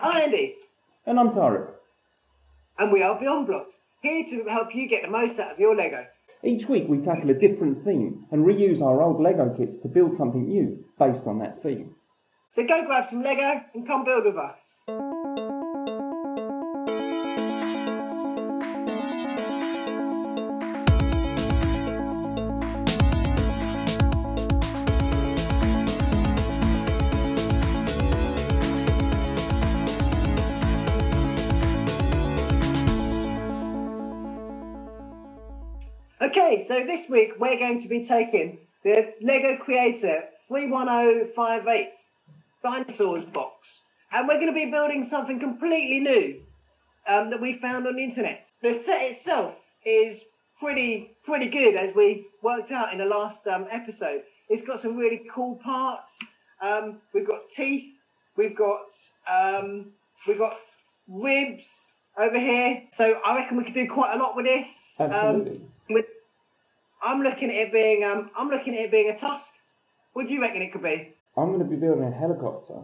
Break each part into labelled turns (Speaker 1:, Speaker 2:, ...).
Speaker 1: Hi, I'm Andy.
Speaker 2: And I'm Tarik.
Speaker 1: And we are Beyond Blocks, here to help you get the most out of your Lego.
Speaker 2: Each week we tackle a different theme and reuse our old Lego kits to build something new based on that theme.
Speaker 1: So go grab some Lego and come build with us. Okay, so this week we're going to be taking the LEGO Creator 31058 Dinosaurs box, and we're going to be building something completely new that we found on the internet. The set itself is pretty good, as we worked out in the last episode. It's got some really cool parts. We've got teeth. We've got ribs over here. So I reckon we could do quite a lot with this.
Speaker 2: Absolutely.
Speaker 1: I'm looking at it being a tusk. What do you reckon it could be?
Speaker 2: I'm going to be building a helicopter.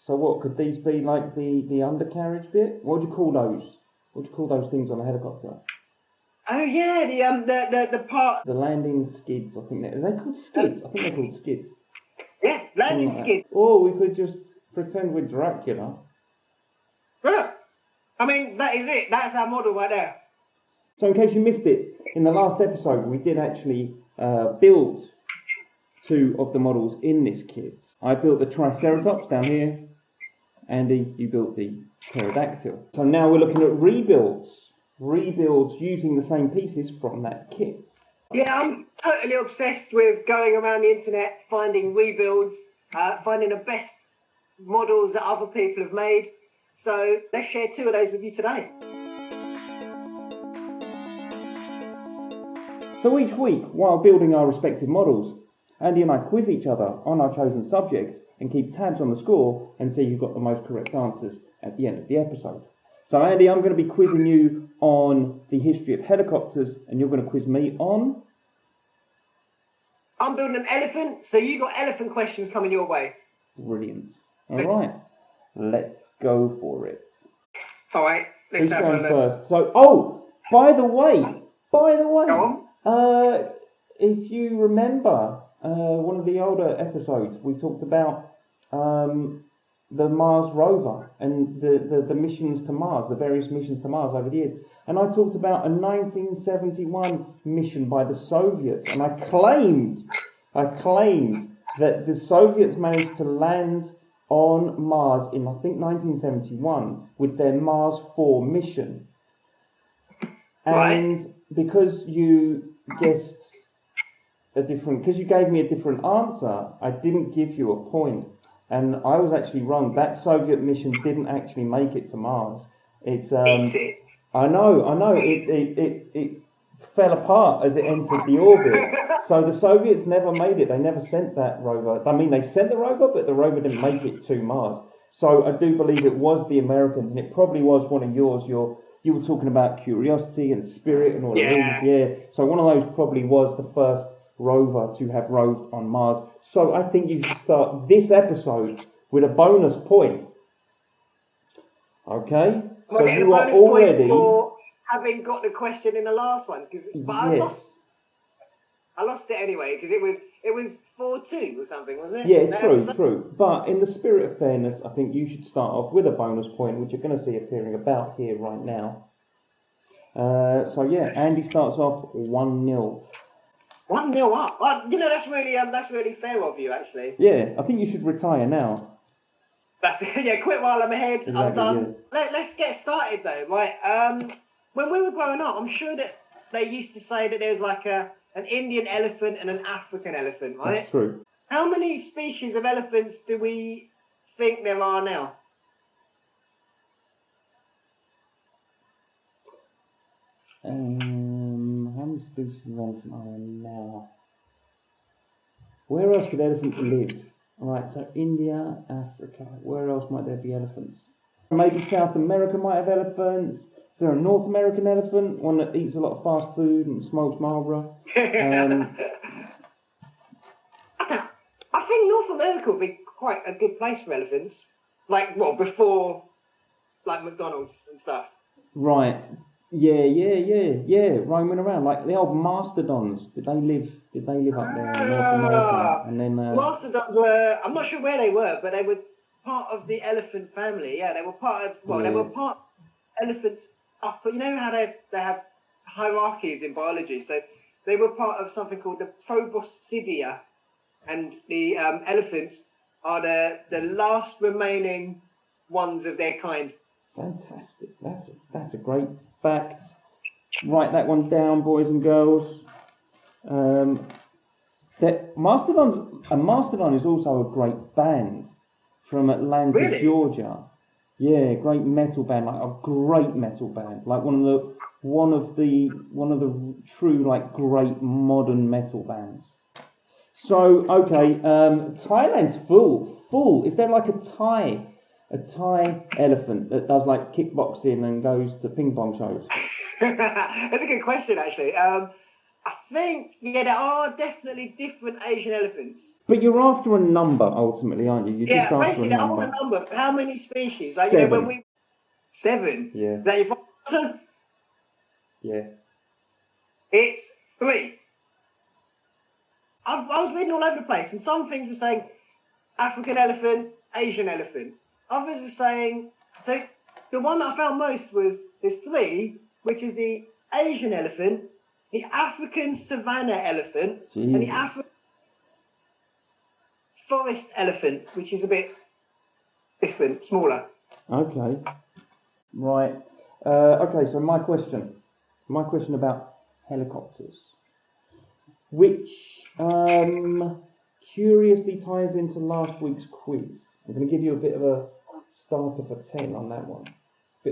Speaker 2: So what could these be, like the undercarriage bit? What do you call those? What do you call those things on a helicopter?
Speaker 1: Oh yeah, the part.
Speaker 2: The landing skids, I think. Are they called skids? I think they're called skids.
Speaker 1: Yeah, landing skids.
Speaker 2: Or we could just pretend we're Dracula.
Speaker 1: Yeah. I mean, that is it. That's our model right there.
Speaker 2: So in case you missed it, in the last episode we did actually build two of the models in this kit. I built the Triceratops down here. Andy, you built the Pterodactyl. So now we're looking at rebuilds using the same pieces from that kit.
Speaker 1: Yeah, I'm totally obsessed with going around the internet, finding rebuilds, finding the best models that other people have made. So let's share two of those with you today.
Speaker 2: So each week, while building our respective models, Andy and I quiz each other on our chosen subjects and keep tabs on the score and see who got the most correct answers at the end of the episode. So Andy, I'm going to be quizzing you on the history of helicopters, and you're going to quiz me on?
Speaker 1: I'm building an elephant, so you got elephant questions coming your way.
Speaker 2: Brilliant. All right, let's go for it.
Speaker 1: All right, let's
Speaker 2: Who's
Speaker 1: have a
Speaker 2: going
Speaker 1: look.
Speaker 2: first? So, by the way,
Speaker 1: Go on.
Speaker 2: if you remember one of the older episodes, we talked about the Mars rover and the missions to Mars, the various missions to Mars over the years. And I talked about a 1971 mission by the Soviets, and I claimed that the Soviets managed to land on Mars in, I think, 1971 with their Mars 4 mission. And
Speaker 1: Right.
Speaker 2: because you guessed because you gave me a different answer, I didn't give you a point. And I was actually wrong. That Soviet mission didn't actually make it to Mars. It's I know. It fell apart as it entered the orbit. So the Soviets never made it. They never sent that rover. I mean, they sent the rover, but the rover didn't make it to Mars. So I do believe it was the Americans, and it probably was one of yours. You were talking about Curiosity and Spirit and all of these, yeah. So one of those probably was the first rover to have roved on Mars. So I think you should start this episode with a bonus point. Okay? So you are already
Speaker 1: for having got the question in the last one, but
Speaker 2: yes.
Speaker 1: I lost it anyway because it was 4-2 or something, wasn't it?
Speaker 2: Yeah, true. But in the spirit of fairness, I think you should start off with a bonus point, which you're going to see appearing about here right now. So yeah, Andy starts off 1-0.
Speaker 1: 1-0 up. Well, that's really fair of you, actually.
Speaker 2: Yeah, I think you should retire now.
Speaker 1: That's yeah. Quit while I'm ahead.
Speaker 2: Exactly,
Speaker 1: I'm done. Yeah. Let's get started though, right? When we were growing up, I'm sure that they used to say that there's like an Indian elephant and an African elephant, right?
Speaker 2: That's true.
Speaker 1: How many species of elephants do we think there are now?
Speaker 2: How many species of elephant are there now? Where else could elephants live? Alright, so India, Africa. Where else might there be elephants? Maybe South America might have elephants. Is there a North American elephant? One that eats a lot of fast food and smokes Marlboro?
Speaker 1: I think North America would be quite a good place for elephants. Like, well, before, like, McDonald's and stuff.
Speaker 2: Right. Yeah. Roaming around like the old mastodons. Did they live up there in North America? And then
Speaker 1: Mastodons were. I'm not sure where they were, but they were part of the elephant family. Yeah, they were part of. Well, they were part of elephants up. You know how they have hierarchies in biology. So they were part of something called the Proboscidea, and the elephants are the last remaining ones of their kind.
Speaker 2: Fantastic. That's a great fact. Write that one down, boys and girls. That Mastodon is also a great band from Atlanta,
Speaker 1: Really?
Speaker 2: Georgia. Yeah, great metal band, like a great metal band, like one of the true like great modern metal bands. So okay, Thailand's full. Is there like a Thai elephant that does like kickboxing and goes to ping pong shows?
Speaker 1: That's a good question, actually. I think, there are definitely different Asian elephants.
Speaker 2: But you're after a number ultimately, aren't you? You're just after a number.
Speaker 1: I want a number. How many species? Like,
Speaker 2: 7.
Speaker 1: when we 7.
Speaker 2: Yeah.
Speaker 1: Is that your answer?
Speaker 2: Yeah.
Speaker 1: It's 3. I was reading all over the place, and some things were saying African elephant, Asian elephant. Others were saying, so the one that I found most was there's 3, which is the Asian elephant, the African savanna elephant, and the African forest elephant, which is a bit different, smaller.
Speaker 2: Okay. Right. Okay, so my question about helicopters, which curiously ties into last week's quiz. I'm going to give you a bit of a starter for 10 on that one. A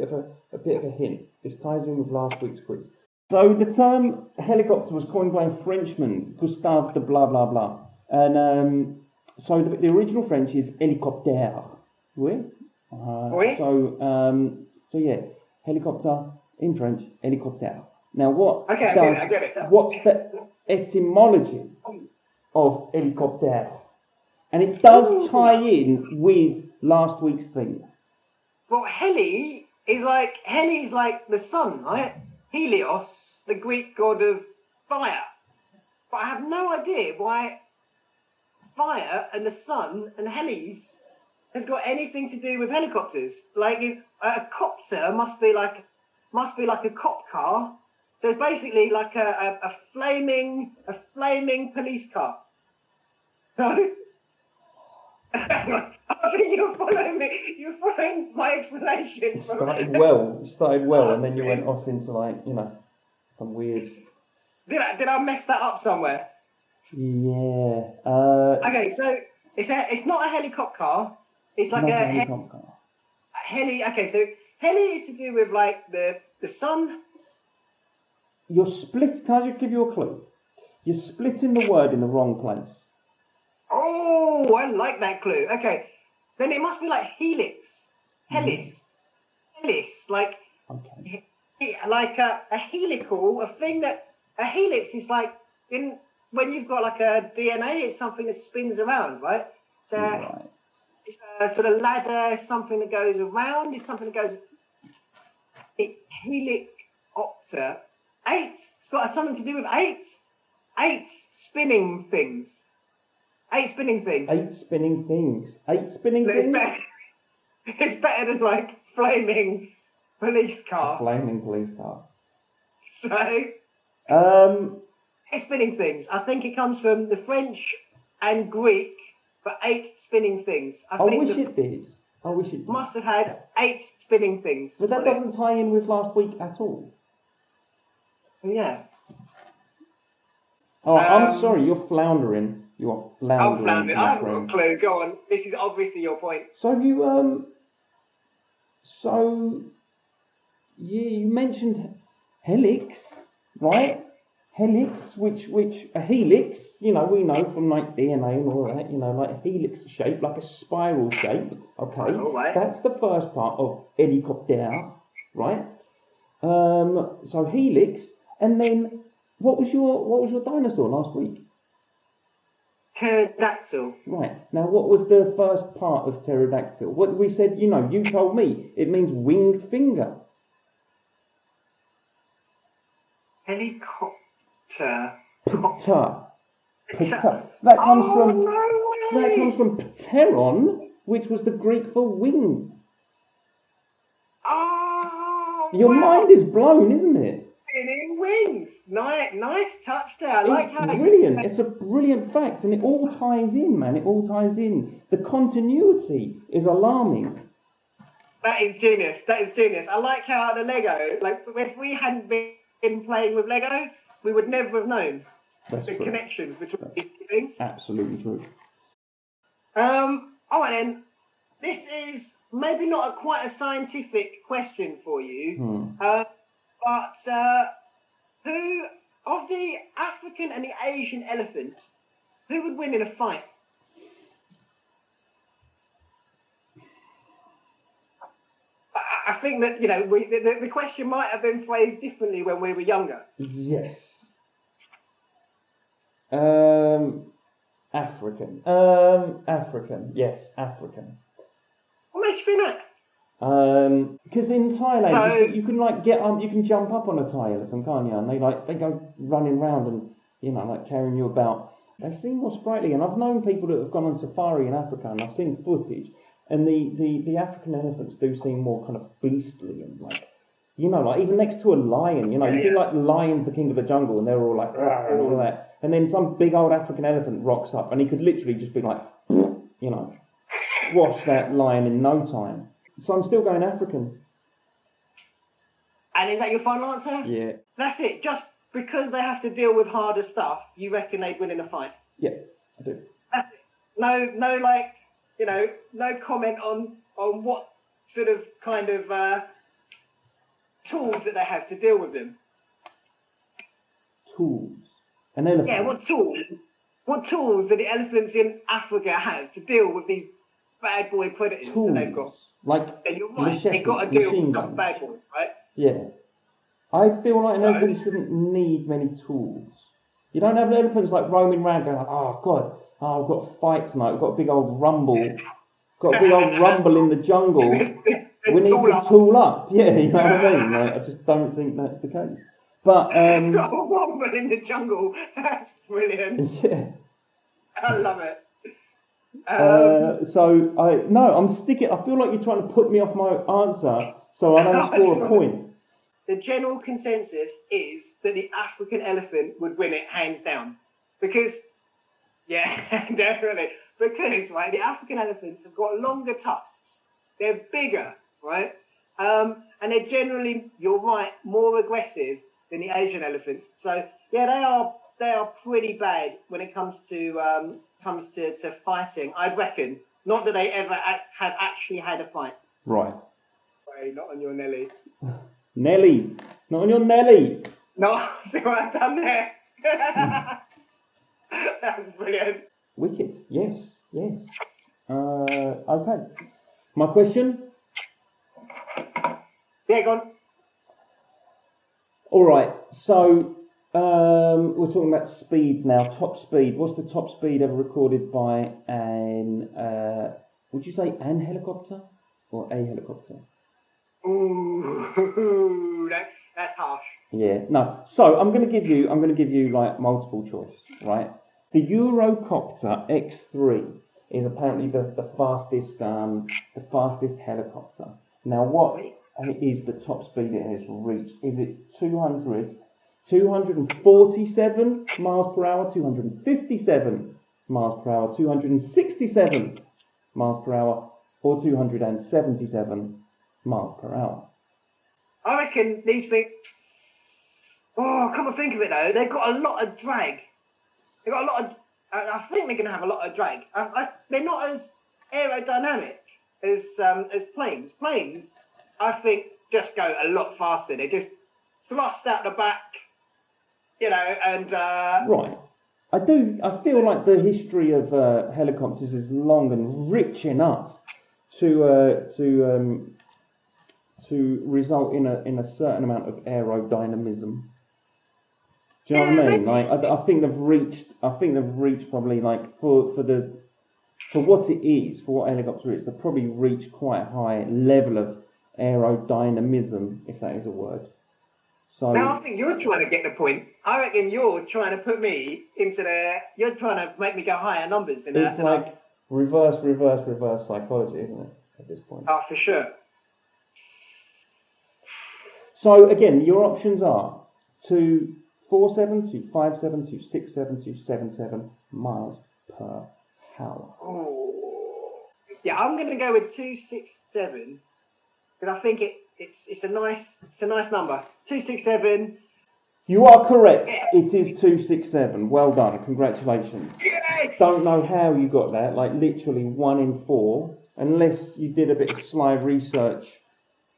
Speaker 2: bit of a hint. This ties in with last week's quiz. So the term helicopter was coined by a Frenchman, Gustave de blah blah blah, and so the original French is hélicoptère. Oui.
Speaker 1: Oui.
Speaker 2: So yeah, helicopter in French, hélicoptère. Now what?
Speaker 1: Okay, I get it.
Speaker 2: What's the etymology of hélicoptère? And it does tie in with last week's theme.
Speaker 1: Well, heli is like the sun, right? Helios, the Greek god of fire. But I have no idea why fire and the sun and helis has got anything to do with helicopters. Like, a copter must be like a cop car. So it's basically like a flaming police car. No? I think you're following me. You're following my explanation.
Speaker 2: You started well, and then you went off into some weird.
Speaker 1: Did I mess that up somewhere?
Speaker 2: Yeah.
Speaker 1: Okay, so it's not a helicopter. It's like a
Speaker 2: helicopter.
Speaker 1: Heli. Okay, so heli is to do with like the sun.
Speaker 2: You're split. Can I just give you a clue? You're splitting the word in the wrong place.
Speaker 1: Oh, I like that clue. Okay, then it must be like helix, helis, like like a helical, a thing that a helix is like when you've got like a DNA, it's something that spins around, right? So it's a sort of ladder, it's something that goes around, it's something that goes. Helicopter. 8. It's got something to do with 8. 8 spinning things. 8 spinning things.
Speaker 2: 8 spinning things. 8 spinning things.
Speaker 1: It's better than like flaming police car.
Speaker 2: A flaming police car.
Speaker 1: So, 8 spinning things. I think it comes from the French and Greek for 8 spinning things. I wish it did. Must have had 8 spinning things.
Speaker 2: But that doesn't tie in with last week at all.
Speaker 1: Yeah.
Speaker 2: Oh, I'm sorry. You're floundering. You are floundering.
Speaker 1: I'm floundering. I haven't got a clue. Go on. This is obviously your point.
Speaker 2: So you mentioned helix, right? Helix, which a helix, we know from like DNA and all that, like a helix shape, like a spiral shape. Okay,
Speaker 1: right.
Speaker 2: That's the first part of hélicoptère, right? So helix, and then what was your dinosaur last week?
Speaker 1: Pterodactyl.
Speaker 2: Right. Now, what was the first part of pterodactyl? What we said, you told me. It means winged finger.
Speaker 1: Helicopter.
Speaker 2: Pter. So that comes from.
Speaker 1: No way.
Speaker 2: So that comes from pteron, which was the Greek for winged.
Speaker 1: Oh,
Speaker 2: Your mind is blown, isn't it?
Speaker 1: Spinning wings. Nice touchdown.
Speaker 2: It's brilliant. It's a brilliant fact, and it all ties in, man. It all ties in. The continuity is alarming.
Speaker 1: That is genius. I like how the Lego, like, if we hadn't been playing with Lego, we would never have known the connections between these things.
Speaker 2: Absolutely true.
Speaker 1: All right then. This is maybe not quite a scientific question for you, but who of the African and the Asian elephant, who would win in a fight? I think that the question might have been phrased differently when we were younger.
Speaker 2: Yes. African. African. Yes, African.
Speaker 1: What makes you think that?
Speaker 2: Because in Thailand, you can like get up, you can jump up on a Thai elephant, can't you? And they go running around and like carrying you about. They seem more sprightly, and I've known people that have gone on safari in Africa, and I've seen footage, and the African elephants do seem more kind of beastly and like even next to a lion, you think like the lion's the king of the jungle, and they're all like "Rah," and all that, and then some big old African elephant rocks up, and he could literally just be like, squash that lion in no time. So I'm still going African.
Speaker 1: And is that your final answer?
Speaker 2: Yeah.
Speaker 1: That's it. Just because they have to deal with harder stuff, you reckon they'd win in a fight?
Speaker 2: Yeah, I do.
Speaker 1: That's it. No, like, no comment on what sort of kind of tools that they have to deal with them.
Speaker 2: Tools? An elephant?
Speaker 1: Yeah, what tools do the elephants in Africa have to deal with these bad boy predators that they've got?
Speaker 2: Like,
Speaker 1: and you're right, they've got to deal with some bad boys, right?
Speaker 2: Yeah. I feel like an elephant shouldn't need many tools. You don't have elephants like roaming around going, oh God, I've got a fight tonight, we've got a big old rumble. Got a big old rumble in the jungle. We need to tool up. Yeah, you know what I mean? Like, I just don't think that's the case. But
Speaker 1: a rumble in the jungle. That's brilliant.
Speaker 2: Yeah.
Speaker 1: I love it.
Speaker 2: I'm sticking. I feel like you're trying to put me off my answer, so I don't score a point.
Speaker 1: The general consensus is that the African elephant would win it hands down, because, yeah, definitely. Because, right, the African elephants have got longer tusks. They're bigger, right? And they're generally, you're right, more aggressive than the Asian elephants. So, yeah, they are pretty bad when it comes to fighting, I'd reckon. Not that they ever have actually had a fight.
Speaker 2: Right.
Speaker 1: Wait, not on your Nelly.
Speaker 2: Nelly. Not on your Nelly.
Speaker 1: No, see what I've done there? That's brilliant.
Speaker 2: Wicked. Yes. Okay. My question?
Speaker 1: Yeah, go on.
Speaker 2: All right. So we're talking about speeds now. Top speed. What's the top speed ever recorded by an? Would you say an helicopter or a helicopter?
Speaker 1: Ooh, that's harsh.
Speaker 2: Yeah. No. So I'm going to give you like multiple choice, right? The Eurocopter X3 is apparently the fastest helicopter. Now, what is the top speed it has reached? Is it 247 miles per hour, 257 miles per hour, 267 miles per hour, or 277 miles per hour?
Speaker 1: I reckon these things. Oh, come and think of it though, they've got a lot of drag. They've got a lot of. I think they're going to have a lot of drag. They're not as aerodynamic as planes. Planes, I think, just go a lot faster. They just thrust out the back, and.
Speaker 2: Right. I feel like the history of helicopters is long and rich enough to result in a certain amount of aerodynamism. Do you know what I mean? Like, I think they've reached probably like for what it is, for what a helicopter is, they've probably reached quite a high level of aerodynamism, if that is a word. So
Speaker 1: now I think you're trying to get the point. I reckon you're trying to put me into you're trying to make me go higher numbers.
Speaker 2: It's like reverse psychology, isn't it, at this point?
Speaker 1: Oh, for sure.
Speaker 2: So again, your options are 247, 257, 267, 277 miles per hour.
Speaker 1: Oh. Yeah, I'm going to go with 267 because I think it's a nice number. 267.
Speaker 2: You are correct.
Speaker 1: Yeah.
Speaker 2: It is 267. Well done. Congratulations.
Speaker 1: Yes!
Speaker 2: Don't know how you got that. Like literally 1 in 4, unless you did a bit of sly research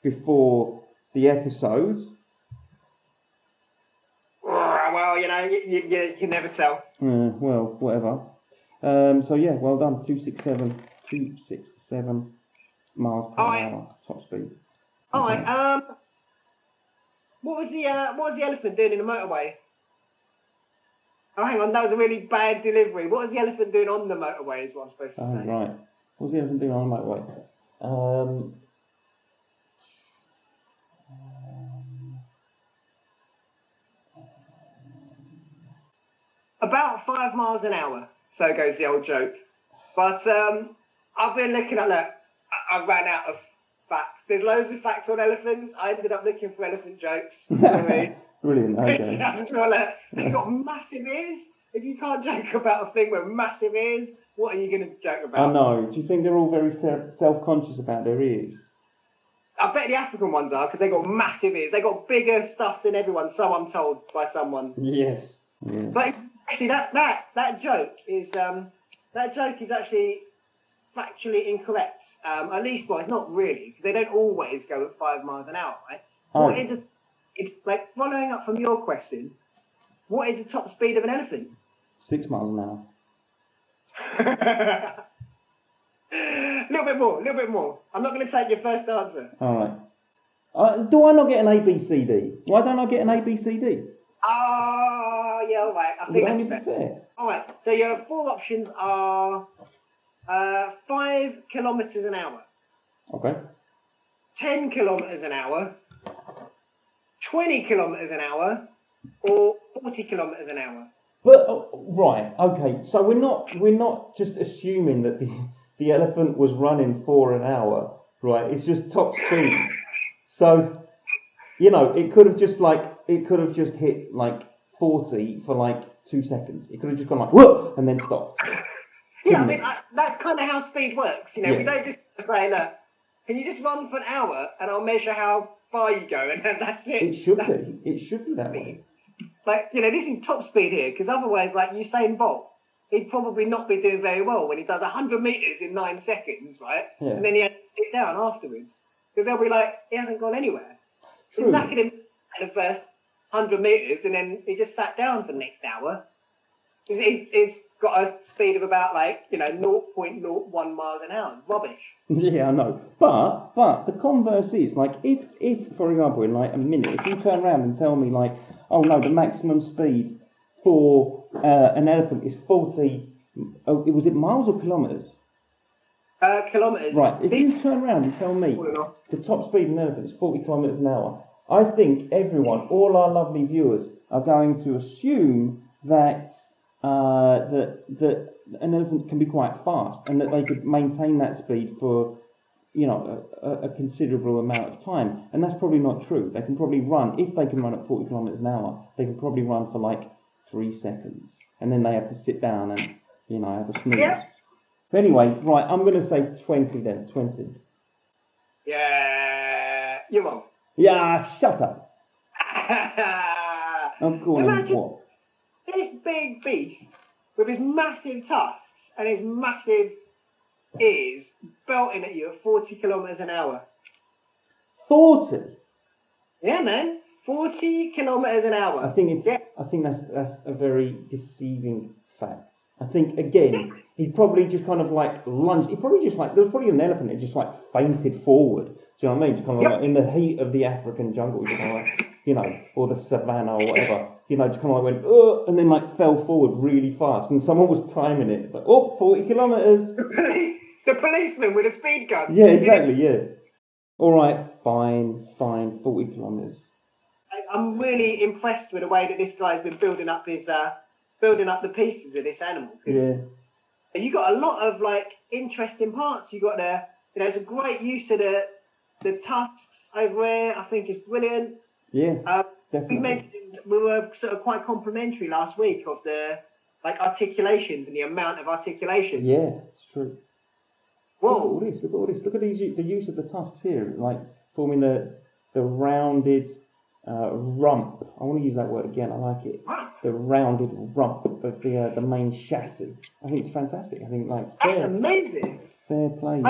Speaker 2: before the episode.
Speaker 1: Well, you can never tell.
Speaker 2: Well, whatever. So yeah, well done. 267 miles per hour top speed.
Speaker 1: All right. What was the elephant doing in the motorway? Oh, hang on, that was a really bad delivery. What was the elephant doing on the motorway? Is what I'm supposed to say.
Speaker 2: Right. What was the elephant doing on the motorway?
Speaker 1: About 5 miles an hour. So goes the old joke. But I've been looking at I ran out of facts. There's loads of facts on elephants. I ended up looking for elephant jokes.
Speaker 2: Brilliant. Okay.
Speaker 1: They've got massive ears. If you can't joke about a thing with massive ears, what are you going to joke about?
Speaker 2: I know. Do you think they're all very self-conscious about their ears?
Speaker 1: I bet the African ones are because they got massive ears. They got bigger stuff than everyone. So I'm told by someone.
Speaker 2: Yes. Yeah.
Speaker 1: But actually, that joke is actually factually incorrect. At least, well, it's not really because they don't always go at 5 miles an hour, right?
Speaker 2: Oh.
Speaker 1: It's like following up from your question. What is the top speed of an elephant?
Speaker 2: 6 miles an hour.
Speaker 1: A little bit more. I'm not going to take your first answer.
Speaker 2: All right. Do I not get an A, B, C, D? Why don't I get an A, B, C, D?
Speaker 1: Oh, yeah, all right. I think that's
Speaker 2: fair.
Speaker 1: All right. So your 4 options are 5 kilometres an hour.
Speaker 2: Okay.
Speaker 1: 10 kilometres an hour. 20 kilometres an hour. Or 40 kilometres an hour.
Speaker 2: But right, okay. So we're not just assuming that the elephant was running 4 an hour, right? It's just top speed. So it could have just hit like 40 for like 2 seconds. It could have just gone like whoa and then stopped.
Speaker 1: Yeah, I mean that's kind of how speed works.
Speaker 2: Yeah.
Speaker 1: We don't just say, look, can you just run for an hour and I'll measure how far you go and that's it.
Speaker 2: It should be that way.
Speaker 1: Like, this is top speed here, because otherwise, like Usain Bolt, he'd probably not be doing very well when he does 100 metres in 9 seconds, right?
Speaker 2: Yeah.
Speaker 1: And then he had to sit down afterwards, because they'll be like, he hasn't gone anywhere.
Speaker 2: True.
Speaker 1: He's knackered him in the first 100 metres, and then he just sat down for the next hour. He's got a speed of about 0.01 miles an hour. Rubbish.
Speaker 2: Yeah, I know. But the converse is like if for example in like a minute, if you turn around and tell me like, oh no, the maximum speed for an elephant is 40. Was it miles or kilometres?
Speaker 1: Kilometres.
Speaker 2: Right. If you turn around and tell me the top speed of an elephant is 40 kilometres an hour, I think all our lovely viewers, are going to assume that that an elephant can be quite fast and that they could maintain that speed for a considerable amount of time, and that's probably not true. They can probably run, if they can run at 40 kilometres an hour, they can probably run for like 3 seconds and then they have to sit down and have a snooze.
Speaker 1: Yeah.
Speaker 2: But anyway, right, I'm going to say 20 then. 20.
Speaker 1: Yeah, you're wrong.
Speaker 2: Yeah, shut up. I'm calling what?
Speaker 1: This big beast with his massive tusks and his massive ears belting at you at 40 kilometres an hour.
Speaker 2: 40?
Speaker 1: Yeah, man. 40 kilometres an hour.
Speaker 2: I think that's a very deceiving fact. I think again, he probably just kind of like lunged. He probably just like there was probably an elephant that just like fainted forward. Do you know what I mean? Just kind of like in the heat of the African jungle, or the savannah or whatever. just kind of like went, oh, and then like fell forward really fast, and someone was timing it. It's like, 40 kilometres.
Speaker 1: The policeman with a speed gun.
Speaker 2: Yeah, exactly, yeah. All right, fine, 40 kilometres.
Speaker 1: I'm really impressed with the way that this guy's been building up the pieces of this animal.
Speaker 2: Yeah.
Speaker 1: You got a lot of like interesting parts. You got there's a great use of the tusks over here. I think is brilliant.
Speaker 2: Yeah, definitely.
Speaker 1: We were sort of quite complimentary last week of the like articulations and the amount of articulations.
Speaker 2: Yeah, it's true.
Speaker 1: Whoa!
Speaker 2: Look at all this. Look at the use of the tusks here, like forming the rounded rump. I want to use that word again. I like it. The rounded rump of the main chassis. I think it's fantastic. I think
Speaker 1: that's amazing.
Speaker 2: Fair play.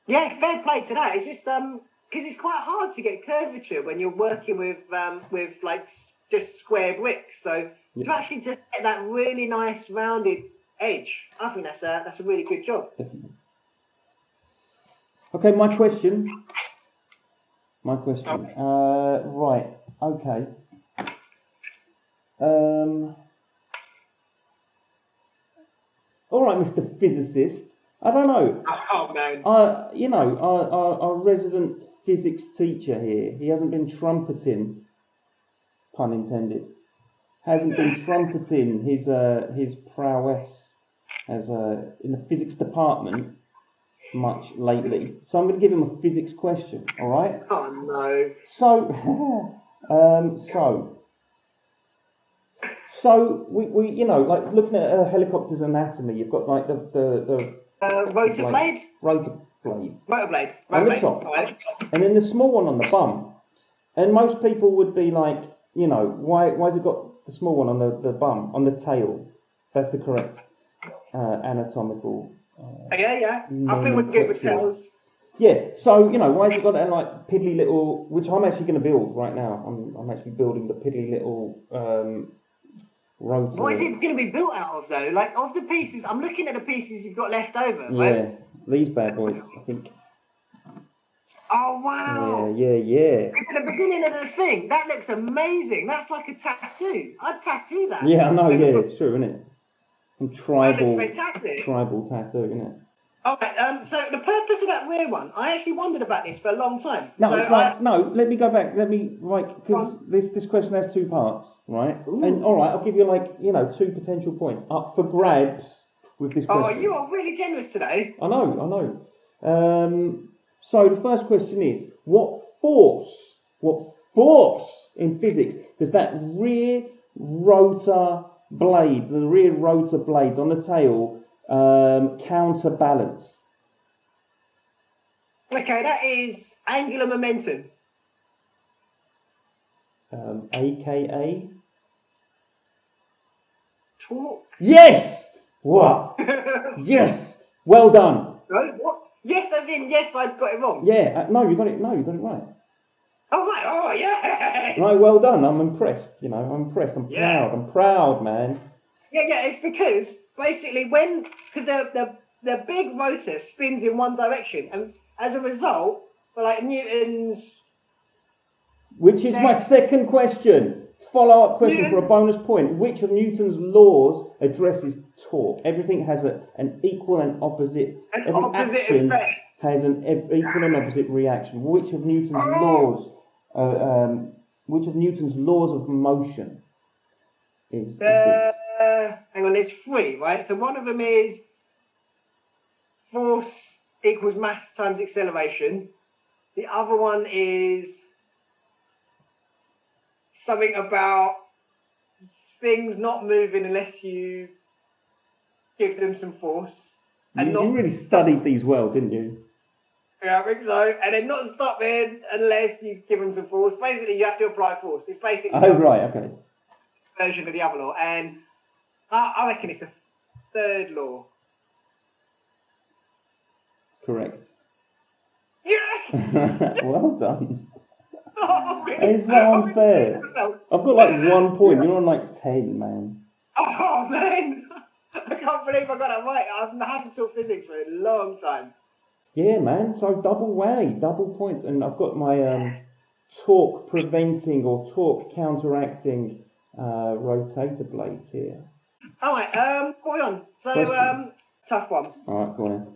Speaker 1: Fair play to that. It's just because it's quite hard to get curvature when you're working with like just square bricks. So to actually just get that really nice rounded edge, I think that's a really good job.
Speaker 2: Definitely. Okay, my question. Okay. Right. Okay. All right, Mr. Physicist. I don't know.
Speaker 1: Oh man.
Speaker 2: Our resident physics teacher here. He hasn't been trumpeting, pun intended. Hasn't been trumpeting his prowess as in the physics department much lately. So I'm going to give him a physics question. All right.
Speaker 1: Oh no.
Speaker 2: So we like looking at a helicopter's anatomy. You've got like the
Speaker 1: rotor blade.
Speaker 2: Rotor blades.
Speaker 1: Rotor blade.
Speaker 2: On the top. And then the small one on the bum. And most people would be like, why's it got the small one on the bum, on the tail? That's the correct anatomical.
Speaker 1: Yeah. I think we're good with tails.
Speaker 2: Yeah. So why has it got that like piddly little? Which I'm actually going to build right now. I'm actually building the piddly little rotor.
Speaker 1: What is it going to be built out of though? Like of the pieces, I'm looking at the pieces you've got left over.
Speaker 2: Yeah, right? These bad boys, I think.
Speaker 1: Oh wow!
Speaker 2: Yeah.
Speaker 1: It's at the beginning of the thing. That looks amazing. That's like a tattoo. I'd tattoo that.
Speaker 2: Yeah, I know. Yeah, it's true, isn't it? Some tribal.
Speaker 1: That looks fantastic.
Speaker 2: Tribal tattoo, isn't it?
Speaker 1: Okay. So the purpose of that rear one, I actually wondered about this for a long time.
Speaker 2: No, no. Let me go back. Because this question has two parts, right?
Speaker 1: Ooh.
Speaker 2: And all right, I'll give you 2 potential points up for grabs with this question.
Speaker 1: Oh, you are really generous today.
Speaker 2: I know. So the first question is, what force in physics does that rear rotor blades on the tail counterbalance?
Speaker 1: Okay, that is angular momentum.
Speaker 2: AKA?
Speaker 1: Torque.
Speaker 2: Yes! What? Yes! Well done.
Speaker 1: No, what? Yes, as in yes, I got it wrong.
Speaker 2: Yeah, no, you got it right.
Speaker 1: Oh right, oh yes.
Speaker 2: Right, well done. I'm impressed. I'm impressed. I'm proud. I'm proud, man.
Speaker 1: Yeah. It's because basically because the big rotor spins in one direction, and as a result, Newton's.
Speaker 2: Which is my second question. Follow-up question for a bonus point. Which of Newton's laws addresses torque? Everything has an equal and opposite. Every action
Speaker 1: effect.
Speaker 2: has an equal and opposite reaction. Which of Newton's laws? Which of Newton's laws of motion is this?
Speaker 1: Hang on, there's 3, right? So one of them is force equals mass times acceleration. The other one is something about things not moving unless you give them some force.
Speaker 2: You really studied these well, didn't you?
Speaker 1: Yeah, I think so. And then not stopping unless you give them some force. Basically, you have to apply force. It's basically
Speaker 2: okay.
Speaker 1: Version of the other law. And I reckon it's the 3rd law.
Speaker 2: Correct.
Speaker 1: Yes!
Speaker 2: Well done.
Speaker 1: Oh,
Speaker 2: It's so unfair. I've got 1 point. You're on 10, man.
Speaker 1: Oh man, I can't believe I got that right. I've had to talk physics for a long time.
Speaker 2: Yeah, man. So double whammy, double points, and I've got my torque preventing or torque counteracting rotator blades here.
Speaker 1: All right, what are we on? So,
Speaker 2: Question.
Speaker 1: tough one.
Speaker 2: All right, go on.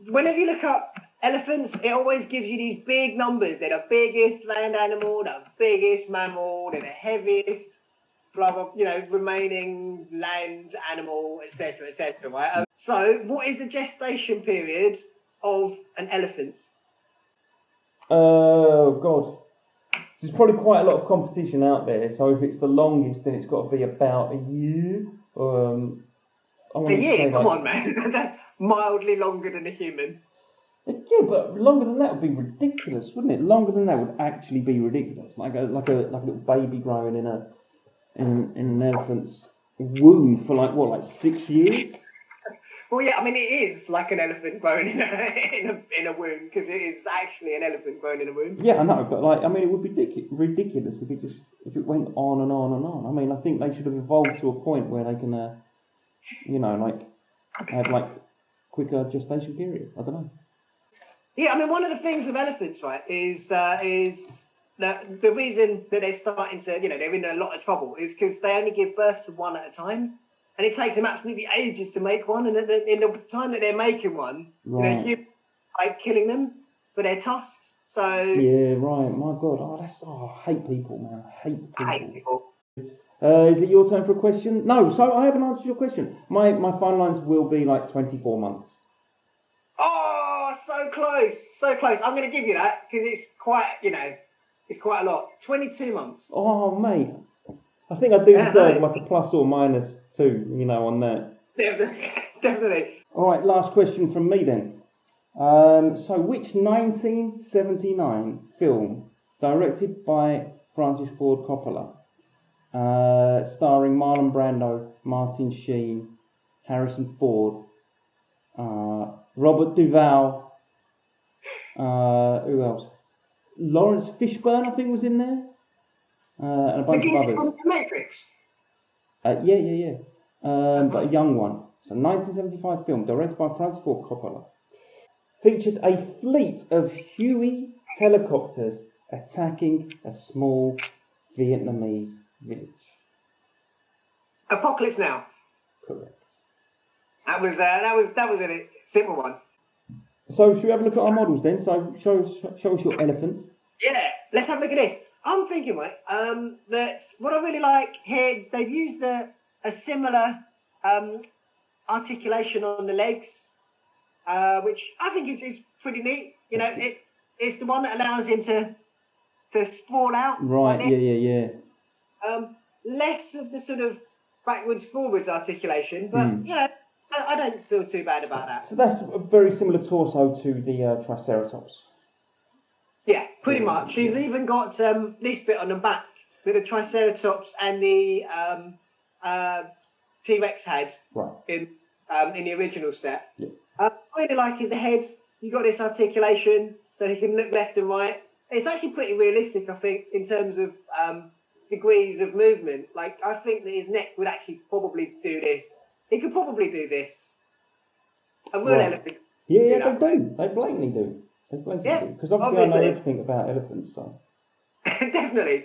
Speaker 1: Whenever you look up elephants, it always gives you these big numbers. They're the biggest land animal, the biggest mammal, they're the heaviest, blah, blah, remaining land animal, etc., right? So, what is the gestation period of an elephant?
Speaker 2: Oh, God. There's probably quite a lot of competition out there, so if it's the longest, then it's got to be about a year.
Speaker 1: A year? Come on, man. That's mildly longer than a human.
Speaker 2: Yeah, but longer than that would be ridiculous, wouldn't it? Longer than that would actually be ridiculous. Like a little baby growing in an elephant's womb for like 6 years.
Speaker 1: Well, yeah, I mean, it is like an elephant growing in a womb, because it is actually an elephant growing in a womb.
Speaker 2: Yeah, I know, but it would be ridiculous if it went on and on and on. I mean, I think they should have evolved to a point where they can, have quicker gestation periods. I don't know.
Speaker 1: Yeah, I mean, one of the things with elephants, right, is that the reason that they're starting to, they're in a lot of trouble is because they only give birth to one at a time. And it takes them absolutely ages to make one. And in the time that they're making one,
Speaker 2: right.
Speaker 1: humans are killing them for their tusks. So
Speaker 2: yeah, right. My God, I hate people, man. I hate
Speaker 1: people.
Speaker 2: Is it your turn for a question? No, so I haven't answered your question. My fine lines will be like 24 months.
Speaker 1: Oh, so close, so close. I'm going to give you that because it's quite, it's quite a lot. 22 months.
Speaker 2: Oh, mate. I think I do deserve like a plus or minus 2, on that.
Speaker 1: Definitely.
Speaker 2: All right, last question from me then. So which 1979 film, directed by Francis Ford Coppola, starring Marlon Brando, Martin Sheen, Harrison Ford, Robert Duvall, who else? Lawrence Fishburne, I think, was in there. And a bunch of others.
Speaker 1: From The Matrix?
Speaker 2: Yeah. But a young one. So 1975 film, directed by Francis Ford Coppola. Featured a fleet of Huey helicopters attacking a small Vietnamese village.
Speaker 1: Apocalypse Now.
Speaker 2: Correct.
Speaker 1: That was a simple one.
Speaker 2: So should we have a look at our models then? So show us your elephant.
Speaker 1: Yeah, let's have a look at this. I'm thinking, mate, that what I really like here, they've used a similar articulation on the legs, which I think is pretty neat. It's the one that allows him to sprawl out.
Speaker 2: Right,
Speaker 1: like
Speaker 2: yeah.
Speaker 1: Less of the sort of backwards-forwards articulation, but, I don't feel too bad about that.
Speaker 2: So that's a very similar torso to the Triceratops.
Speaker 1: Yeah, pretty much. He's even got this bit on the back that the Triceratops and the T-Rex had in the original set.
Speaker 2: Yeah.
Speaker 1: I really like his head. You got this articulation, so he can look left and right. It's actually pretty realistic, I think, in terms of degrees of movement. Like, I think that his neck would actually probably do this. He could probably do this. A real elephant.
Speaker 2: Yeah, they do. They blatantly do. Because obviously I know everything about elephants, so.
Speaker 1: Definitely.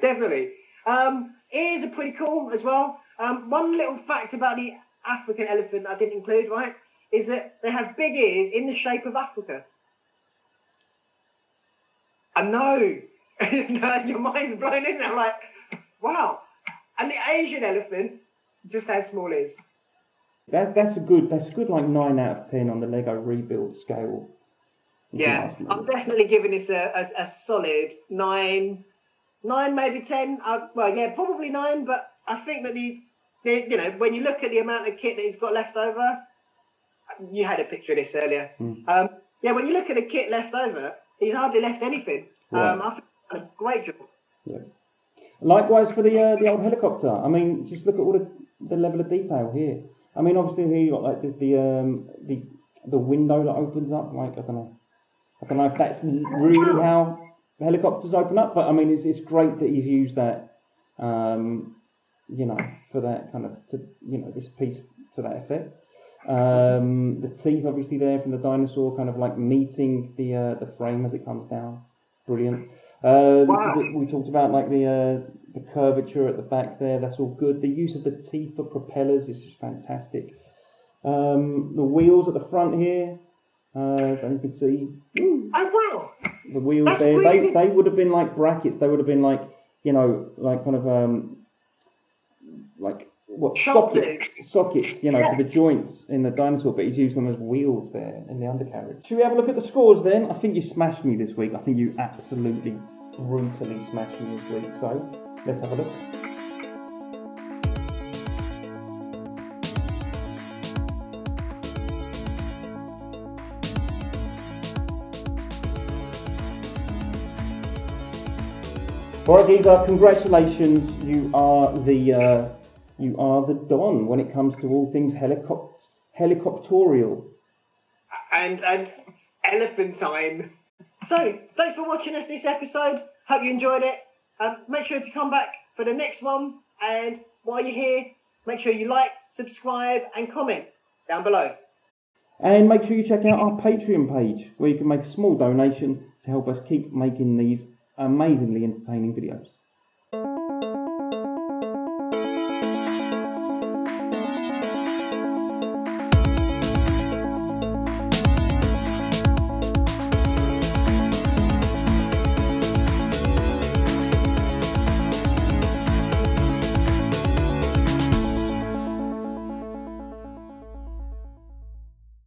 Speaker 1: Ears are pretty cool as well. One little fact about the African elephant I didn't include, right, is that they have big ears in the shape of Africa. I know. Your mind's blown, isn't it? I'm like, wow. And the Asian elephant just has small ears. That's
Speaker 2: a good like 9 out of 10 on the LEGO rebuild scale.
Speaker 1: Yeah, I'm definitely giving this a solid 9, maybe 10. Probably 9. But I think that when you look at the amount of kit that he's got left over, you had a picture of this earlier. When you look at the kit left over, he's hardly left anything. I think he's done a great job. Yeah.
Speaker 2: Likewise for the old helicopter. I mean, just look at all the level of detail here. I mean, obviously here you got like the window that opens up. Like I don't know if that's really how helicopters open up, but I mean, it's great that he's used that, for that kind of, this piece to that effect. The teeth obviously there from the dinosaur, kind of like meeting the frame as it comes down. brilliant.
Speaker 1: Wow.
Speaker 2: We talked about like the curvature at the back there. That's all good. The use of the teeth for propellers is just fantastic. The wheels at the front here, that you can see.
Speaker 1: Oh wow!
Speaker 2: The wheels
Speaker 1: That's
Speaker 2: there.
Speaker 1: really
Speaker 2: They would have been like brackets. They would have been like, you know, like kind of like what sockets, you know, for the joints in the dinosaur, but he's used them as wheels there in the undercarriage. Should we have a look at the scores then? I think you smashed me this week. I think you absolutely brutally smashed me this week. So let's have a look. Alright, Geezer, congratulations. You are the Don when it comes to all things helicopterial.
Speaker 1: And elephantine. So, thanks for watching us this episode. Hope you enjoyed it. Make sure to come back for the next one. And while you're here, make sure you like, subscribe, and comment down below.
Speaker 2: And make sure you check out our Patreon page, where you can make a small donation to help us keep making these amazingly entertaining videos.